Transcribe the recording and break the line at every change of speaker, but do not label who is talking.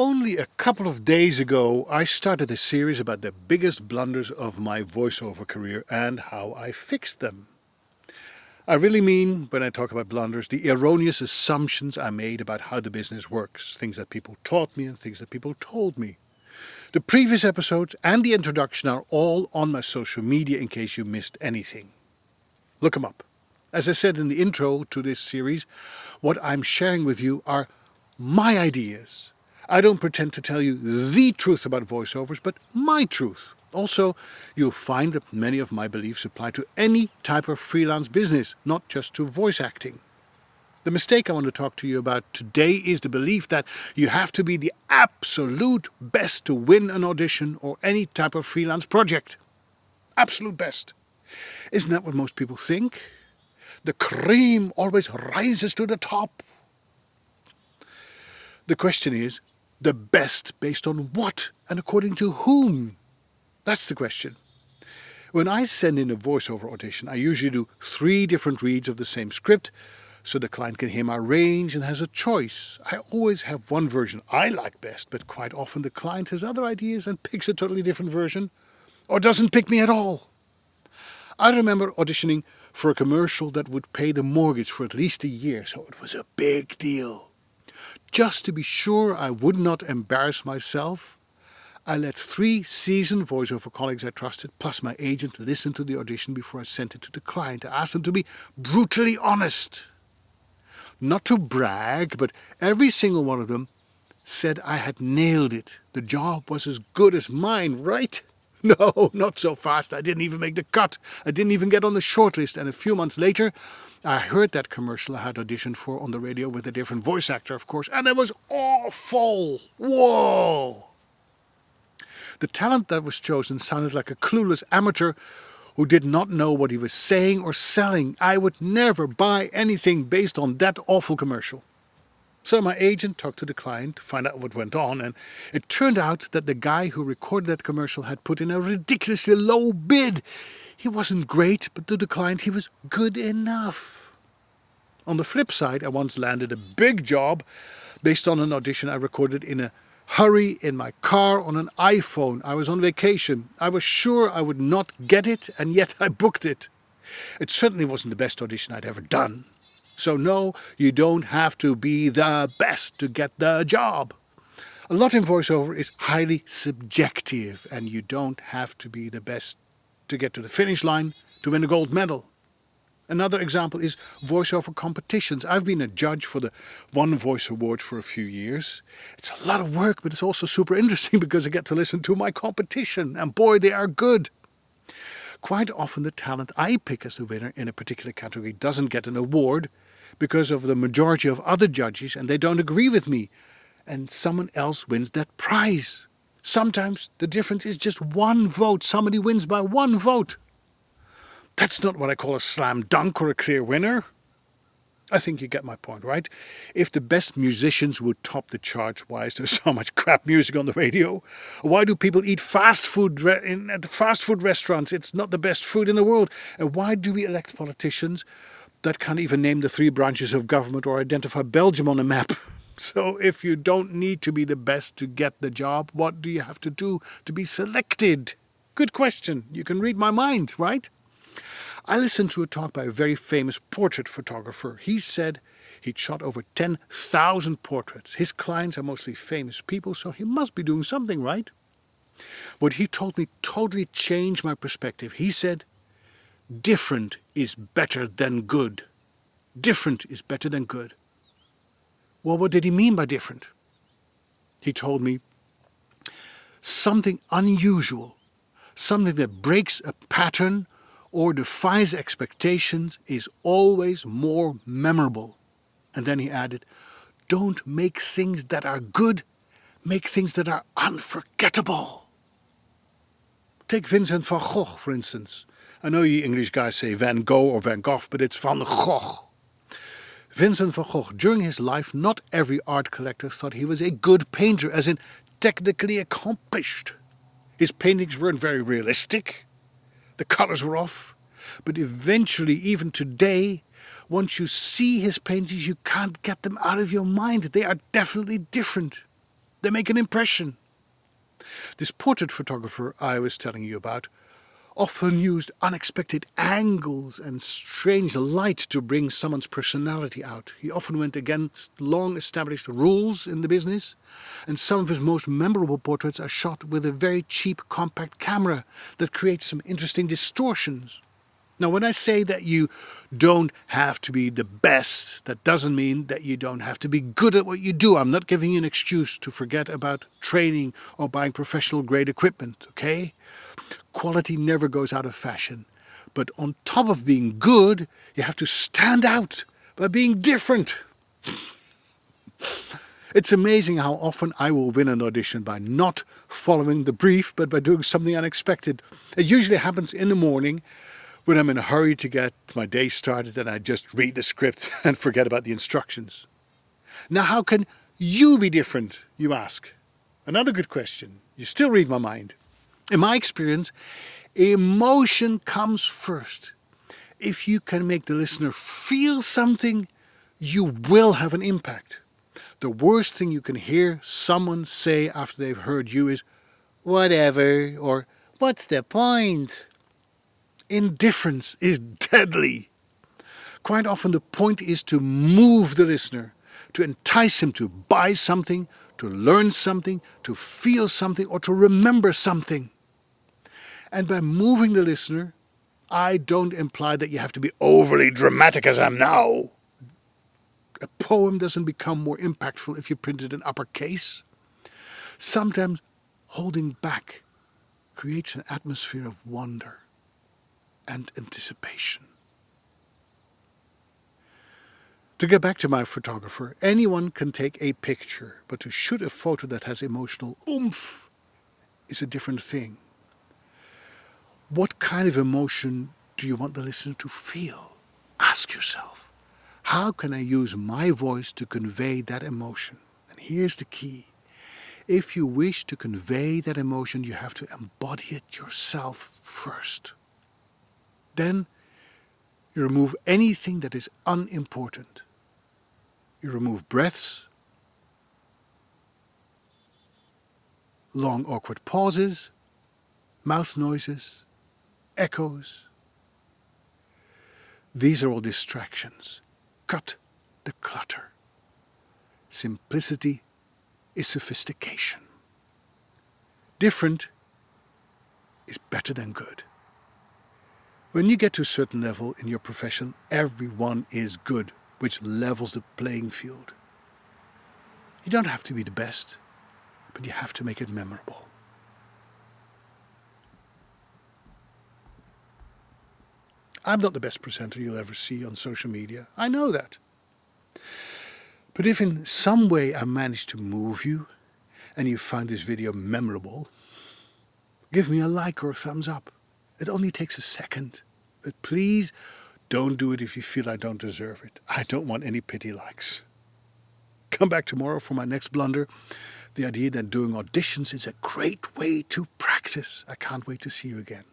Only a couple of days ago, I started a series about the biggest blunders of my voiceover career and how I fixed them. I really mean, when I talk about blunders, the erroneous assumptions I made about how the business works, things that people taught me and things that people told me. The previous episodes and the introduction are all on my social media in case you missed anything. Look them up. As I said in the intro to this series, what I'm sharing with you are my ideas. I don't pretend to tell you the truth about voiceovers, but my truth. Also, you'll find that many of my beliefs apply to any type of freelance business, not just to voice acting. The mistake I want to talk to you about today is the belief that you have to be the absolute best to win an audition or any type of freelance project. Absolute best. Isn't that what most people think? The cream always rises to the top. The question is, the best based on what and according to whom? That's the question. When I send in a voiceover audition, I usually do 3 different reads of the same script so the client can hear my range and has a choice. I always have one version I like best, but quite often the client has other ideas and picks a totally different version or doesn't pick me at all. I remember auditioning for a commercial that would pay the mortgage for at least a year, so it was a big deal. Just to be sure I would not embarrass myself, I let 3 seasoned voiceover colleagues I trusted, plus my agent, listen to the audition before I sent it to the client. I asked them to be brutally honest. Not to brag, but every single one of them said I had nailed it. The job was as good as mine, right? No, not so fast. I didn't even make the cut. I didn't even get on the shortlist. And a few months later, I heard that commercial I had auditioned for on the radio with a different voice actor, of course, and it was awful. Whoa! The talent that was chosen sounded like a clueless amateur who did not know what he was saying or selling. I would never buy anything based on that awful commercial. So my agent talked to the client to find out what went on, and it turned out that the guy who recorded that commercial had put in a ridiculously low bid. He wasn't great, but to the client he was good enough. On the flip side, I once landed a big job based on an audition I recorded in a hurry in my car on an iPhone. I was on vacation. I was sure I would not get it, and yet I booked it. It certainly wasn't the best audition I'd ever done. So no, you don't have to be the best to get the job. A lot in voiceover is highly subjective, and you don't have to be the best to get to the finish line to win a gold medal. Another example is voiceover competitions. I've been a judge for the One Voice Award for a few years. It's a lot of work, but it's also super interesting because I get to listen to my competition, and boy, they are good. Quite often the talent I pick as the winner in a particular category doesn't get an award because of the majority of other judges and they don't agree with me, and someone else wins that prize. Sometimes the difference is just 1 vote. Somebody wins by 1 vote. That's not what I call a slam dunk or a clear winner. I think you get my point, right? If the best musicians would top the charts, why is there so much crap music on the radio? Why do people eat fast food at fast food restaurants? It's not the best food in the world. And why do we elect politicians that can't even name the 3 branches of government or identify Belgium on a map? So if you don't need to be the best to get the job, what do you have to do to be selected? Good question. You can read my mind, right? I listened to a talk by a very famous portrait photographer. He said he'd shot over 10,000 portraits. His clients are mostly famous people, so he must be doing something right. What he told me totally changed my perspective. He said, different is better than good. Different is better than good. Well, what did he mean by different? He told me something unusual, something that breaks a pattern or defies expectations is always more memorable. And then he added, don't make things that are good, make things that are unforgettable. Take Vincent van Gogh, for instance. I know you English guys say Van Gogh or Van Gogh, but it's Van Gogh. Vincent van Gogh, during his life, not every art collector thought he was a good painter, as in technically accomplished. His paintings weren't very realistic. The colors were off. But eventually, even today, once you see his paintings, you can't get them out of your mind. They are definitely different. They make an impression. This portrait photographer I was telling you about often used unexpected angles and strange light to bring someone's personality out. He often went against long-established rules in the business, and some of his most memorable portraits are shot with a very cheap compact camera that creates some interesting distortions. Now, when I say that you don't have to be the best, that doesn't mean that you don't have to be good at what you do. I'm not giving you an excuse to forget about training or buying professional grade equipment, okay? Quality never goes out of fashion. But on top of being good, you have to stand out by being different. It's amazing how often I will win an audition by not following the brief, but by doing something unexpected. It usually happens in the morning when I'm in a hurry to get my day started and I just read the script and forget about the instructions. Now, how can you be different, you ask? Another good question. You still read my mind. In my experience, emotion comes first. If you can make the listener feel something, you will have an impact. The worst thing you can hear someone say after they've heard you is, "Whatever," or "What's the point?" Indifference is deadly. Quite often the point is to move the listener, to entice him to buy something, to learn something, to feel something, or to remember something. And by moving the listener, I don't imply that you have to be overly dramatic as I am now. A poem doesn't become more impactful if you print it in uppercase. Sometimes holding back creates an atmosphere of wonder and anticipation. To get back to my photographer, anyone can take a picture, but to shoot a photo that has emotional oomph is a different thing. What kind of emotion do you want the listener to feel? Ask yourself, how can I use my voice to convey that emotion? And here's the key. If you wish to convey that emotion, you have to embody it yourself first. Then you remove anything that is unimportant. You remove breaths, long awkward pauses, mouth noises, echoes. These are all distractions. Cut the clutter. Simplicity is sophistication. Different is better than good. When you get to a certain level in your profession, everyone is good, which levels the playing field. You don't have to be the best, but you have to make it memorable. I'm not the best presenter you'll ever see on social media. I know that. But if in some way I managed to move you and you find this video memorable, give me a like or a thumbs up. It only takes a second. But please don't do it if you feel I don't deserve it. I don't want any pity likes. Come back tomorrow for my next blunder. The idea that doing auditions is a great way to practice. I can't wait to see you again.